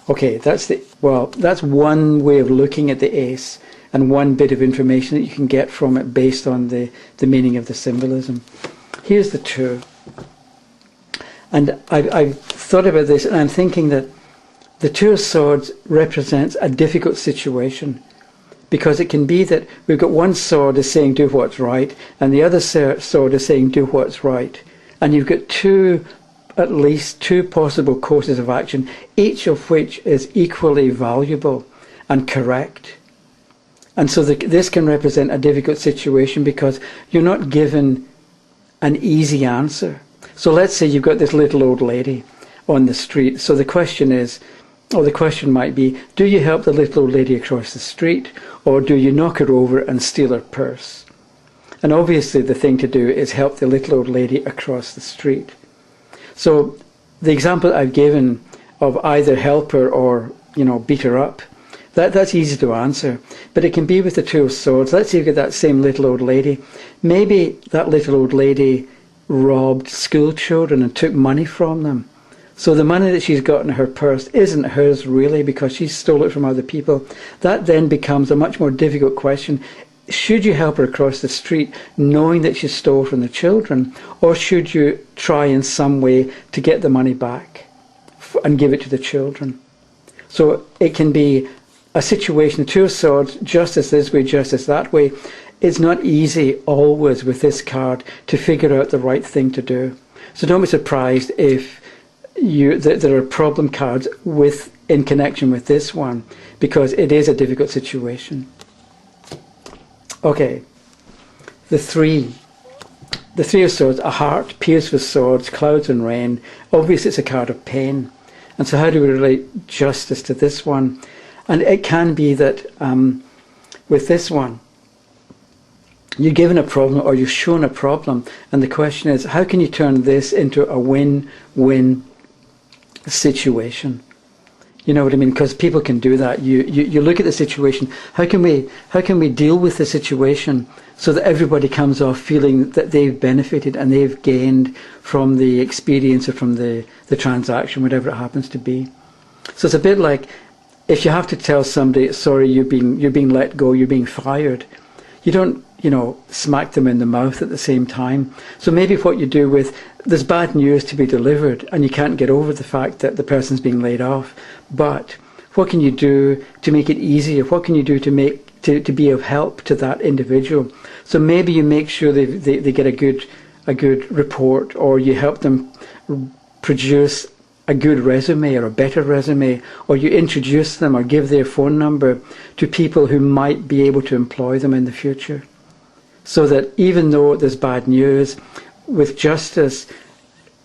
Okay, that's one way of looking at the ace and one bit of information that you can get from it based on the meaning of the symbolism. Here's the two. And I've thought about this, and I'm thinking that the Two of Swords represents a difficult situation, because it can be that we've got one sword is saying do what's right, and the other sword is saying do what's right. And you've got at least two possible courses of action, each of which is equally valuable and correct. And so this can represent a difficult situation because you're not given an easy answer. So let's say you've got this little old lady on the street. So the question is, or the question might be, do you help the little old lady across the street, or do you knock her over and steal her purse? And obviously the thing to do is help the little old lady across the street. So the example I've given of either help her or, beat her up, that's easy to answer. But it can be with the Two of Swords. Let's say you've got that same little old lady. Maybe that little old lady robbed school children and took money from them. So the money that she's got in her purse isn't hers really, because she stole it from other people. That then becomes a much more difficult question. Should you help her across the street knowing that she stole from the children, or should you try in some way to get the money back and give it to the children? So it can be a situation, Two of Swords, justice this way, justice that way. It's not easy always with this card to figure out the right thing to do. So don't be surprised if there are problem cards in connection with this one, because it is a difficult situation. Okay, the three of Swords, a heart pierced with swords, clouds and rain. Obviously it's a card of pain. And so how do we relate justice to this one? And it can be that with this one, you're given a problem or you're shown a problem, and the question is, how can you turn this into a win-win situation? You know what I mean? Because people can do that. You look at the situation. How can we deal with the situation so that everybody comes off feeling that they've benefited and they've gained from the experience or from the transaction, whatever it happens to be. So it's a bit like if you have to tell somebody, sorry, you're being let go, you're being fired. You don't, smack them in the mouth at the same time. So maybe what you do with, there's bad news to be delivered and you can't get over the fact that the person's being laid off. But what can you do to make it easier? What can you do to be of help to that individual? So maybe you make sure they get a good report, or you help them produce a good resume or a better resume, or you introduce them or give their phone number to people who might be able to employ them in the future. So that even though there's bad news, with justice,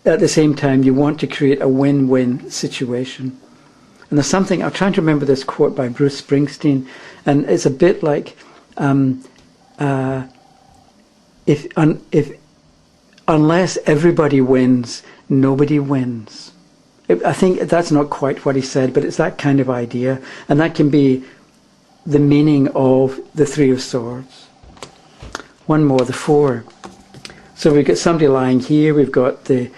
at the same time you want to create a win-win situation. And there's something, I'm trying to remember this quote by Bruce Springsteen, and it's a bit like, if unless everybody wins, nobody wins. I think that's not quite what he said, but it's that kind of idea, and that can be the meaning of the Three of Swords. One more, the Four. So we've got somebody lying here, we've got the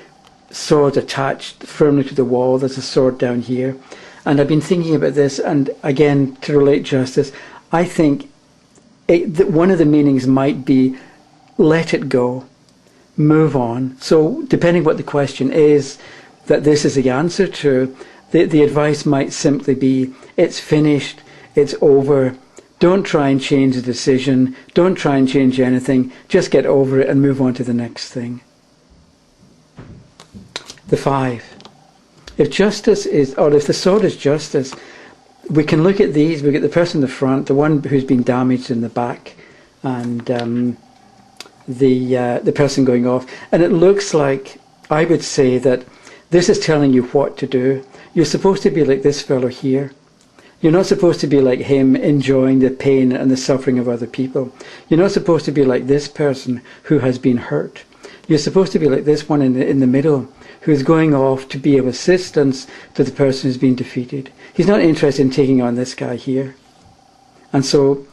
sword attached firmly to the wall, there's a sword down here. And I've been thinking about this, and again, to relate justice, I think one of the meanings might be let it go, move on. So depending what the question is that this is the answer to, the advice might simply be, it's finished, it's over, don't try and change the decision, don't try and change anything, just get over it and move on to the next thing. The Five. If justice is, or if the sword is justice, we can look at these. We get the person in the front, the one who's been damaged in the back, and the person going off. And it looks like, I would say that this is telling you what to do. You're supposed to be like this fellow here. You're not supposed to be like him, enjoying the pain and the suffering of other people. You're not supposed to be like this person who has been hurt. You're supposed to be like this one in the middle, who's going off to be of assistance to the person who's been defeated. He's not interested in taking on this guy here. And so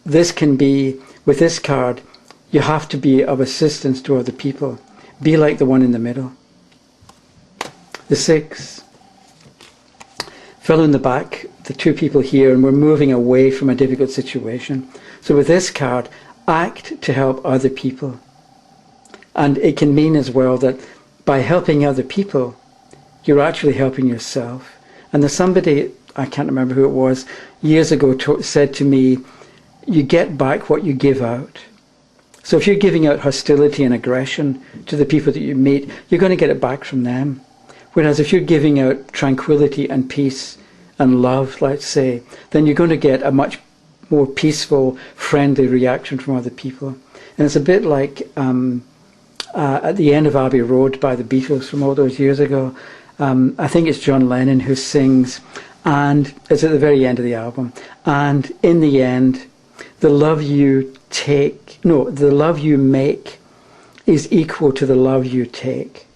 this can be, with this card, you have to be of assistance to other people. Be like the one in the middle. The Six. Fellow in the back, the two people here, and we're moving away from a difficult situation. So with this card, act to help other people. And it can mean as well that by helping other people, you're actually helping yourself. And there's somebody, I can't remember who it was, years ago said to me, you get back what you give out. So if you're giving out hostility and aggression to the people that you meet, you're going to get it back from them. Whereas if you're giving out tranquility and peace and love, let's say, then you're going to get a much more peaceful, friendly reaction from other people. And it's a bit like at the end of Abbey Road by the Beatles from all those years ago. I think it's John Lennon who sings, and it's at the very end of the album, and in the end, the love you make is equal to the love you take.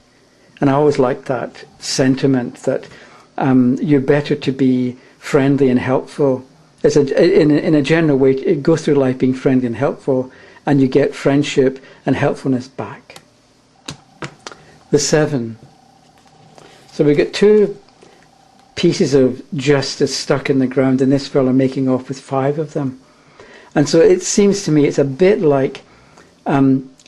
And I always like that sentiment that you're better to be friendly and helpful. In a general way, it goes through life being friendly and helpful, and you get friendship and helpfulness back. The 7. So we've got 2 pieces of justice stuck in the ground, and this fellow making off with 5 of them. And so it seems to me it's a bit like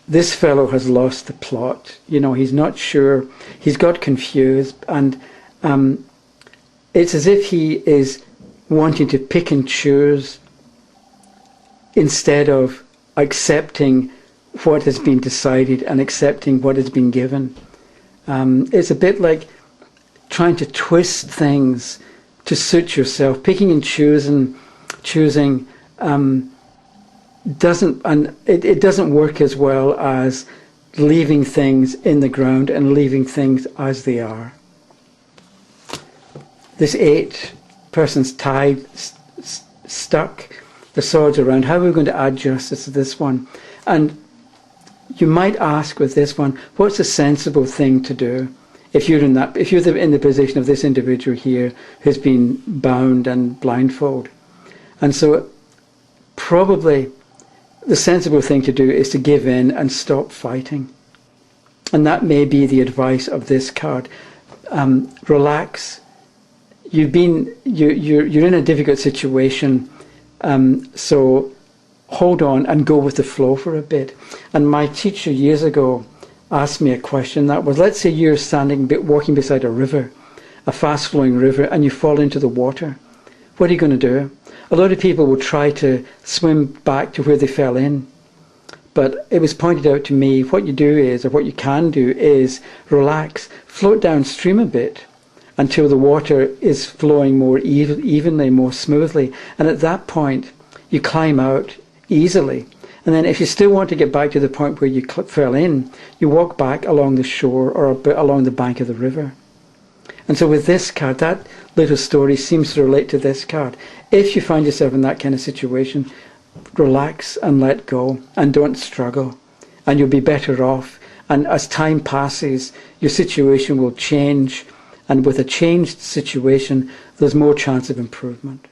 this fellow has lost the plot. You know, he's not sure. He's got confused. And it's as if he is wanting to pick and choose instead of accepting what has been decided and accepting what has been given. It's a bit like trying to twist things to suit yourself. Picking and choosing it doesn't work as well as leaving things in the ground and leaving things as they are. This 8 person's tied, stuck, the swords around. How are we going to add justice to this one? And you might ask with this one, what's a sensible thing to do? If you're in the position of this individual here who's been bound and blindfolded. And so probably the sensible thing to do is to give in and stop fighting. And that may be the advice of this card. Relax. You're in a difficult situation, so hold on and go with the flow for a bit. And my teacher years ago asked me a question that was, let's say you're walking beside a river, a fast-flowing river, and you fall into the water. What are you going to do? A lot of people will try to swim back to where they fell in. But it was pointed out to me, what you do is, or what you can do is, relax, float downstream a bit until the water is flowing more evenly, more smoothly. And at that point, you climb out easily. And then if you still want to get back to the point where you fell in, you walk back along the shore or along the bank of the river. And so with this card, that little story seems to relate to this card. If you find yourself in that kind of situation, relax and let go and don't struggle. And you'll be better off. And as time passes, your situation will change. And with a changed situation, there's more chance of improvement.